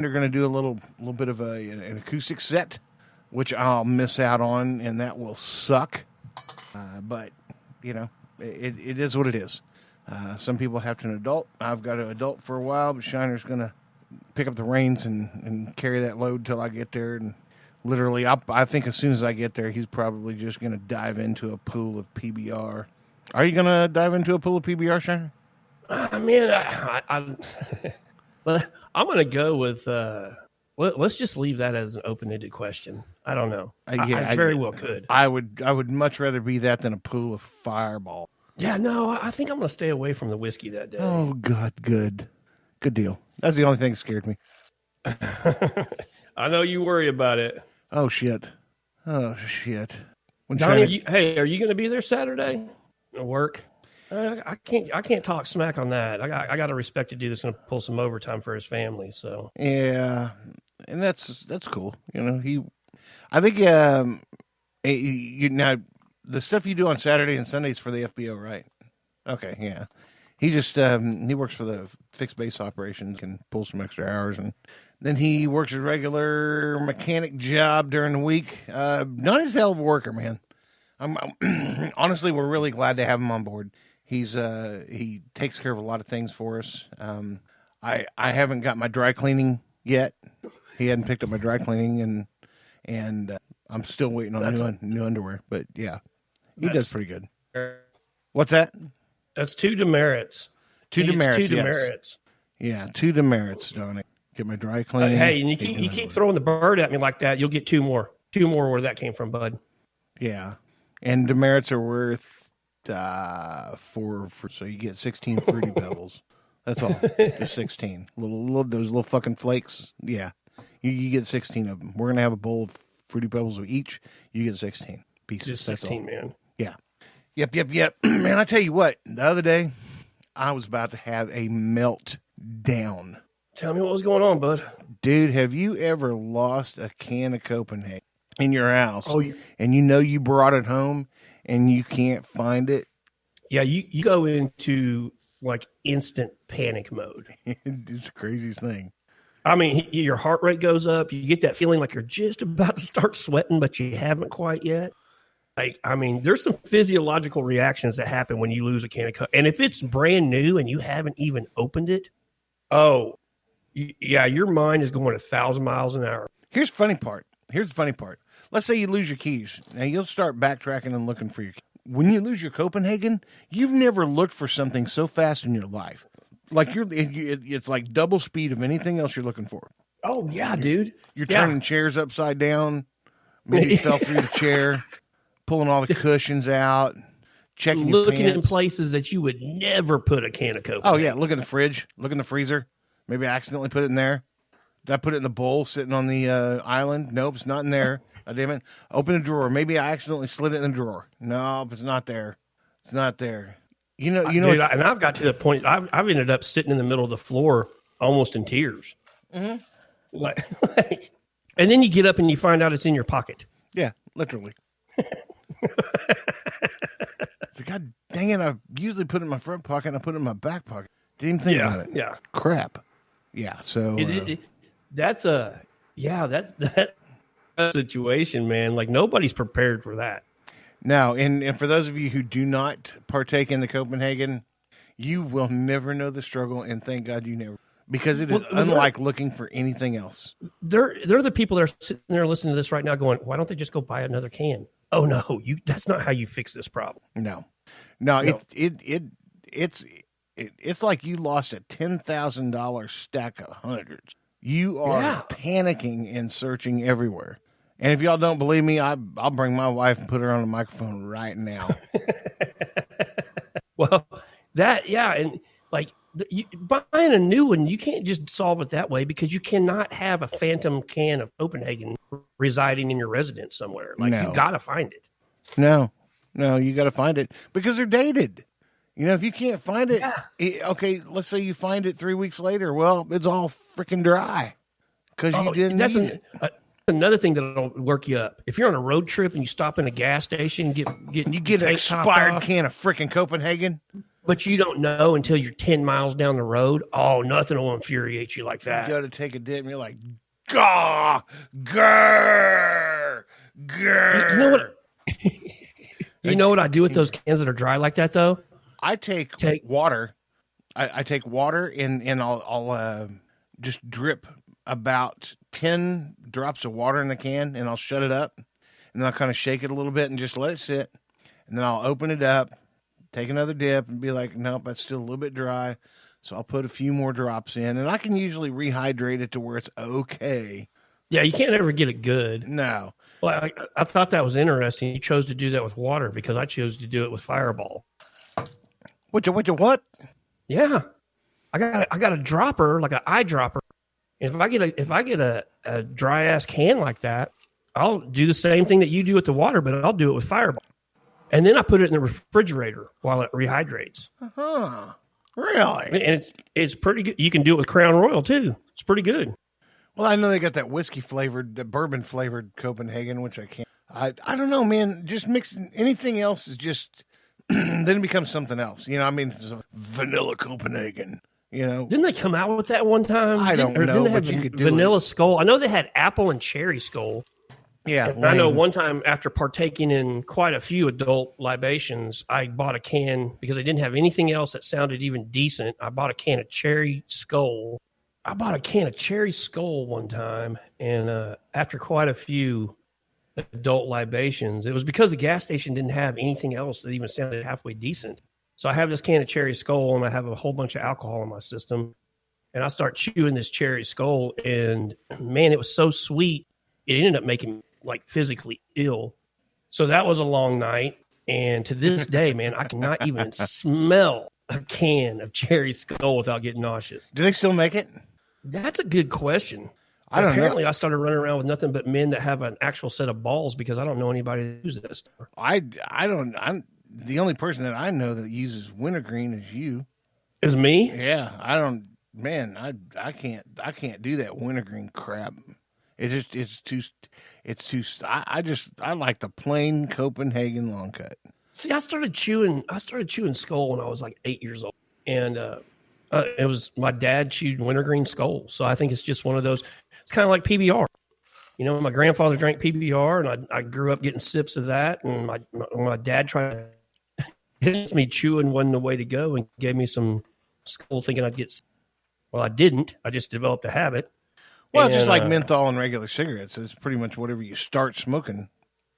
they're going to do a little bit of an acoustic set, which I'll miss out on, and that will suck. But, you know, it is what it is. Some people have to an adult. I've got an adult for a while, but Shiner's going to pick up the reins and carry that load till I get there. And literally, I think as soon as I get there, he's probably just going to dive into a pool of PBR. Are you going to dive into a pool of PBR, Shiner? But I'm going to go with, let's just leave that as an open-ended question. I don't know. I very well could. I would much rather be that than a pool of Fireball. Yeah, no, I think I'm going to stay away from the whiskey that day. Oh, God, good deal. That's the only thing that scared me. I know you worry about it. Oh, shit. When Donnie, are you going to be there Saturday at work? I can't talk smack on that. I got to respect a dude that's going to pull some overtime for his family. So yeah, and that's cool. You know, I think now the stuff you do on Saturday and Sundays for the FBO, right? Okay, yeah. He just he works for the fixed base operations and pulls some extra hours, and then he works a regular mechanic job during the week. Donnie's a hell of a worker, man. I'm honestly, we're really glad to have him on board. He takes care of a lot of things for us. I haven't got my dry cleaning yet. He hadn't picked up my dry cleaning, and I'm still waiting on new underwear. But yeah, he does pretty good. What's that? That's two demerits. Two demerits. Demerits. Yeah, two demerits, Donnie. Get my dry cleaning. Hey, and you keep throwing the bird at me like that, you'll get two more. Two more where that came from, bud. Yeah, and demerits are worth so you get 16 Fruity Pebbles. That's all. Just 16. Those little fucking flakes. Yeah, you get 16 of them. We're gonna have a bowl of Fruity Pebbles of each. You get 16 pieces. Just 16, man. Yeah. Yep. Man, I tell you what. The other day, I was about to have a meltdown. Tell me what was going on, bud. Dude, have you ever lost a can of Copenhagen in your house? Oh, yeah. And you know you brought it home and you can't find it? Yeah, you go into like instant panic mode. It's the craziest thing. I mean, your heart rate goes up. You get that feeling like you're just about to start sweating, but you haven't quite yet. I mean, there's some physiological reactions that happen when you lose a can of Coke. And if it's brand new and you haven't even opened it, yeah, your mind is going 1,000 miles an hour. Here's the funny part. Let's say you lose your keys. Now, you'll start backtracking and looking for your keys. When you lose your Copenhagen, you've never looked for something so fast in your life. Like it's like double speed of anything else you're looking for. Oh, yeah, dude. You're turning chairs upside down. Maybe you fell through the chair. Pulling all the cushions out, checking your looking pants. in places that you would never put a can of Coke. Oh, yeah. Look in the fridge. Look in the freezer. Maybe I accidentally put it in there. Did I put it in the bowl sitting on the island? Nope, it's not in there. Oh, damn it. Open the drawer. Maybe I accidentally slid it in the drawer. Nope, it's not there. It's not there. You know. Dude, and I've got to the point, I've ended up sitting in the middle of the floor almost in tears. Mm-hmm. And then you get up and you find out it's in your pocket. Yeah, literally. God dang it, I usually put it in my front pocket and I put it in my back pocket. Didn't even think about it. Yeah. Crap. Yeah, so... that's a situation, man. Like, nobody's prepared for that. Now, and for those of you who do not partake in the Copenhagen, you will never know the struggle, and thank God you never... Because it is unlike looking for anything else. They're the people that are sitting there listening to this right now going, why don't they just go buy another can? Oh no, that's not how you fix this problem. No. It's like you lost a $10,000 stack of hundreds. You are panicking and searching everywhere. And if y'all don't believe me, I'll bring my wife and put her on the microphone right now. Well, and like buying a new one, you can't just solve it that way because you cannot have a phantom can of Copenhagen residing in your residence somewhere. Like, you got to find it. No, you got to find it because they're dated. You know, if you can't find it, okay, let's say you find it 3 weeks later. Well, it's all freaking dry because you didn't. That's another thing that'll work you up. If you're on a road trip and you stop in a gas station, you get an expired can of freaking Copenhagen. But you don't know until you're 10 miles down the road. Oh, nothing will infuriate you like that. You go to take a dip and you're like, gah, grrr, grrr. You know what? You know what I do with those cans that are dry like that, though? I take water. I take water and I'll just drip about 10 drops of water in the can, and I'll shut it up, and then I'll kind of shake it a little bit and just let it sit, and then I'll open it up, take another dip, and be like, nope, that's still a little bit dry, so I'll put a few more drops in, and I can usually rehydrate it to where it's okay. Yeah, you can't ever get it good. No. Well, I thought that was interesting. You chose to do that with water because I chose to do it with Fireball. What? Yeah, I got a dropper, like an eyedropper. And if I get a dry ass can like that, I'll do the same thing that you do with the water, but I'll do it with Fireball. And then I put it in the refrigerator while it rehydrates. Uh-huh. Really? And it's pretty good. You can do it with Crown Royal too. It's pretty good. Well, I know they got that whiskey flavored, the bourbon flavored Copenhagen, which I can't. I don't know, man. Just mixing anything else is just then it becomes something else. You know, I mean, it's a vanilla Copenhagen. You know, Didn't they come out with that one time? I don't know, didn't they have but you could do vanilla it. Skull. I know they had apple and cherry Skull. Yeah, And I know one time after partaking in quite a few adult libations, I bought a can because I didn't have anything else that sounded even decent. I bought a can of cherry Skull. I bought a can of cherry Skull one time, and after quite a few adult libations, it was because the gas station didn't have anything else that even sounded halfway decent. So I have this can of cherry Skull, and I have a whole bunch of alcohol in my system, and I start chewing this cherry Skull, and man, it was so sweet. It ended up making me like physically ill. So that was a long night. And to this day, man, I cannot even smell a can of cherry Skull without getting nauseous. Do they still make it? That's a good question. I don't Apparently, know. I started running around with nothing but men that have an actual set of balls because I don't know anybody that uses this stuff. I don't. I'm the only person that I know that uses wintergreen is you. Is me? Yeah, I don't. Man, I can't do that wintergreen crap. It's too. I like the plain Copenhagen long cut. See, I started chewing Skull when I was like 8 years old, and it was my dad chewed wintergreen Skull. So I think it's just one of those. It's kind of like PBR. You know, my grandfather drank PBR, and I grew up getting sips of that. And my dad tried to hit me chewing wasn't the way to go, and gave me some Skull thinking I'd get. Well, I didn't. I just developed a habit. Well, just like menthol and regular cigarettes, it's pretty much whatever you start smoking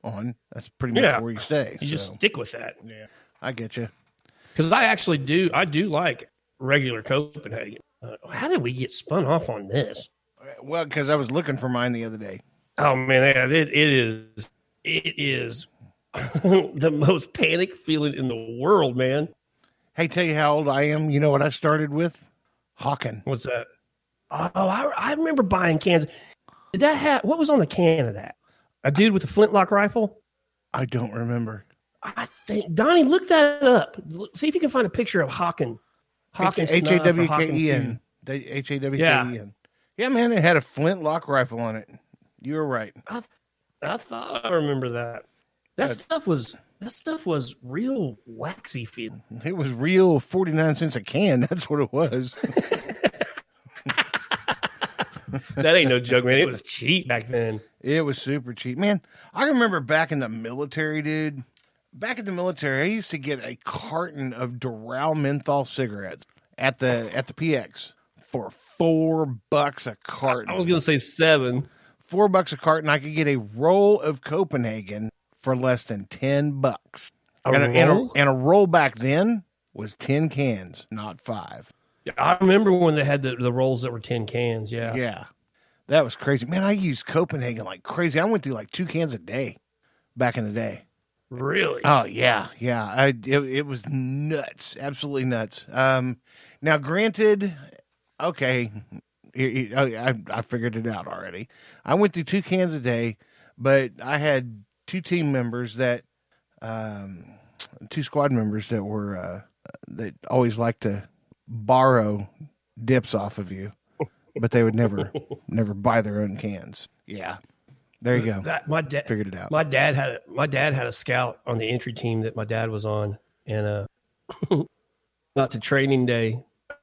on. That's pretty much where you stay. You just stick with that. Yeah, I get you. Because I do like regular Copenhagen. How did we get spun off on this? Well, because I was looking for mine the other day. Oh man, it is the most panic feeling in the world, man. Hey, tell you how old I am. You know what I started with? Hawking. What's that? Oh, I remember buying cans. Did that have what was on the can of that? A dude with a flintlock rifle? I don't remember. I think Donnie, look that up. See if you can find a picture of Hawking. Hawken. Hawken. Yeah, man, it had a flintlock rifle on it. You were right. I thought I remember that. That stuff was real waxy feeling. It was real 49 cents a can. That's what it was. That ain't no joke, man. It was cheap back then. It was super cheap. Man, I remember back in the military, dude. Back in the military, I used to get a carton of Doral menthol cigarettes at the PX for $4 a carton. I was going to say $7. $4 a carton. I could get a roll of Copenhagen for less than $10. And a roll back then was 10 cans, not 5. Yeah, I remember when they had the rolls that were 10 cans. Yeah. Yeah. That was crazy. Man, I used Copenhagen like crazy. I went through like 2 cans a day back in the day. Really? Oh, yeah. Yeah. It was nuts. Absolutely nuts. Now, granted, okay, I figured it out already. I went through 2 cans a day, but I had 2 team members that, 2 squad members that were, that always liked to borrow dips off of you, but they would never buy their own cans. Yeah. There you go. My dad figured it out. My dad had a scout on the entry team that my dad was on, and out to training day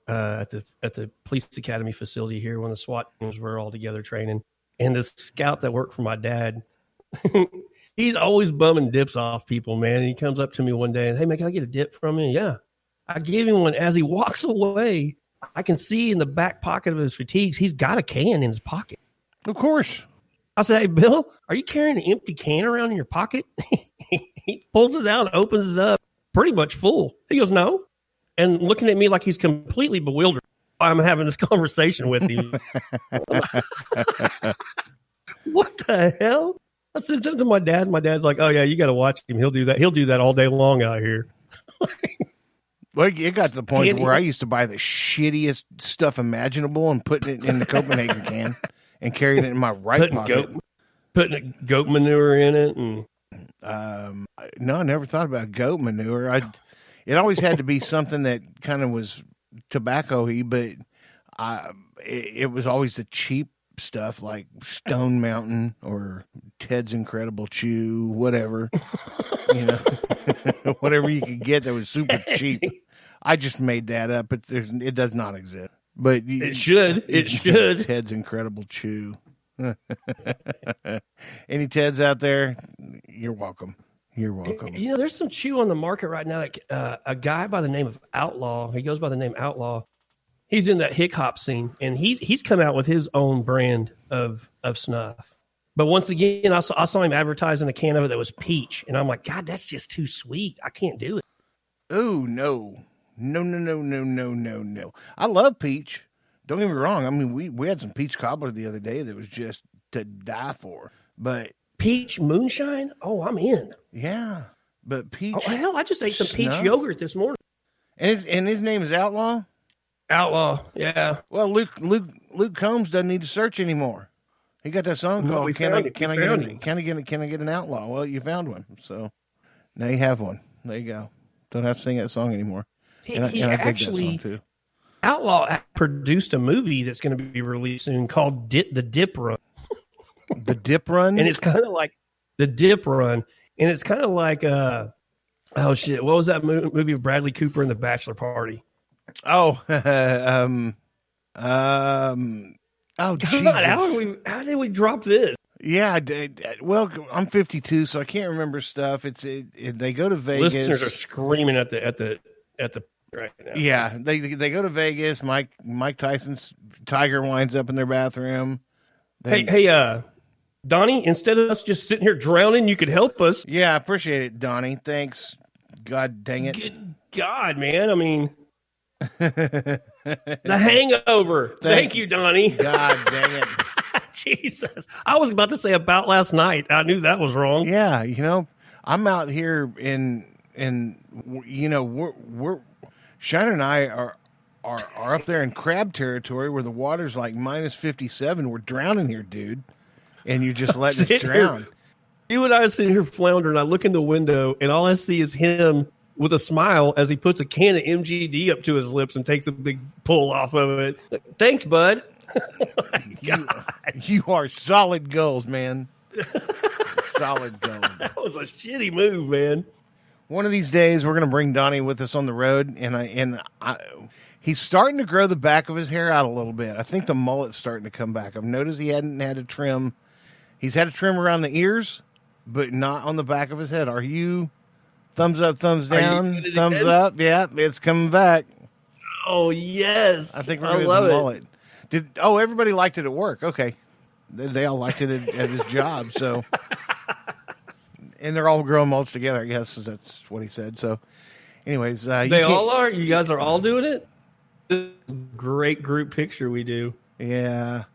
at the police academy facility here when the SWAT teams were all together training. And this scout that worked for my dad, he's always bumming dips off people, man. And he comes up to me one day and, hey, man, can I get a dip from you? Yeah. I gave him one. As he walks away, I can see in the back pocket of his fatigues, he's got a can in his pocket. Of course. I said, hey, Bill, are you carrying an empty can around in your pocket? He pulls it out, opens it up, pretty much full. He goes, no. And looking at me like he's completely bewildered. I'm having this conversation with him. What the hell? I said something to my dad. My dad's like, oh, yeah, you got to watch him. He'll do that. He'll do that all day long out here. Well, it got to the point where I used to buy the shittiest stuff imaginable and putting it in the Copenhagen can and carrying it in my right pocket. Putting goat manure in it. And no, I never thought about goat manure. It always had to be something that kind of was tobacco-y, but it was always the cheap stuff like Stone Mountain or Ted's Incredible Chew, whatever, whatever you could get that was super cheap. I just made that up, but it does not exist. But it should. It should. Ted's Incredible Chew. Any Teds out there? You're welcome. You're welcome. There's some chew on the market right now. Like a guy by the name of Outlaw. He goes by the name Outlaw. He's in that hip hop scene, and he's come out with his own brand of snuff. But once again, I saw him advertising a can of it that was peach, and I'm like, God, that's just too sweet. I can't do it. Oh no. I love peach. Don't get me wrong. I mean, we had some peach cobbler the other day that was just to die for. But peach moonshine? Oh, I'm in. Yeah, but peach. Oh hell, I just ate some peach yogurt this morning. And his name is Outlaw. Outlaw, yeah. Well, Luke Combs doesn't need to search anymore. He got that song called "Can I Get an Outlaw?" Well, you found one, so now you have one. There you go. Don't have to sing that song anymore. I dig that song too. Outlaw produced a movie that's going to be released soon called The Dip Run. The Dip Run? And it's kind of like The Dip Run. And it's kind of like, oh, shit. What was that movie of Bradley Cooper and the Bachelor Party? Oh, Jesus. How did we drop this? Yeah, well, I'm 52, so I can't remember stuff. They go to Vegas. Listeners are screaming at the right now. Yeah, they go to Vegas. Mike Tyson's tiger winds up in their bathroom. Hey, Donnie, instead of us just sitting here drowning, you could help us. Yeah, I appreciate it, Donnie. Thanks. God dang it. Good God, man. I mean, The Hangover. Thank you, Donnie. God dang it. Jesus. I was about to say About Last Night. I knew that was wrong. Yeah, I'm out here we're Shiner and I are up there in crab territory where the water's like minus 57. We're drowning here, dude. And you just letting us drown. You and I are sitting here floundering. I look in the window, and all I see is him with a smile as he puts a can of MGD up to his lips and takes a big pull off of it. Thanks, bud. Oh you are solid goals, man. Solid gold. That was a shitty move, man. One of these days, we're going to bring Donnie with us on the road, and he's starting to grow the back of his hair out a little bit. I think the mullet's starting to come back. I've noticed he hadn't had a trim. He's had a trim around the ears, but not on the back of his head. Are you thumbs up, thumbs down, thumbs up? Yeah, it's coming back. Oh, yes. I think we're going to do the mullet. Everybody liked it at work. Okay. They all liked it at his job, so... And they're all growing mulch together, I guess. That's what he said. So, anyways. They all are? You guys are all doing it? Great group picture we do. Yeah.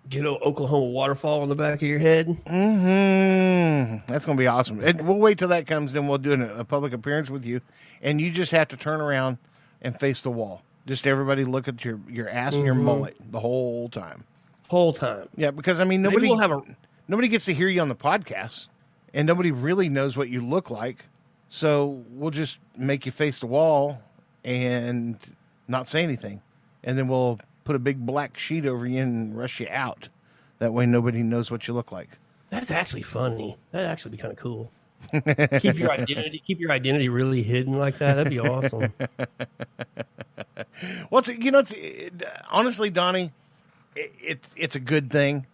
Get an Oklahoma waterfall on the back of your head. Mm-hmm. That's going to be awesome. And we'll wait till that comes, then we'll do a public appearance with you. And you just have to turn around and face the wall. Just everybody look at your ass and your mullet the whole time. Whole time. Yeah, because, I mean, nobody gets to hear you on the podcast. And nobody really knows what you look like. So we'll just make you face the wall and not say anything. And then we'll put a big black sheet over you and rush you out. That way nobody knows what you look like. That's actually funny. That'd actually be kind of cool. Keep your identity really hidden like that. That'd be awesome. Well, honestly, Donnie, it's a good thing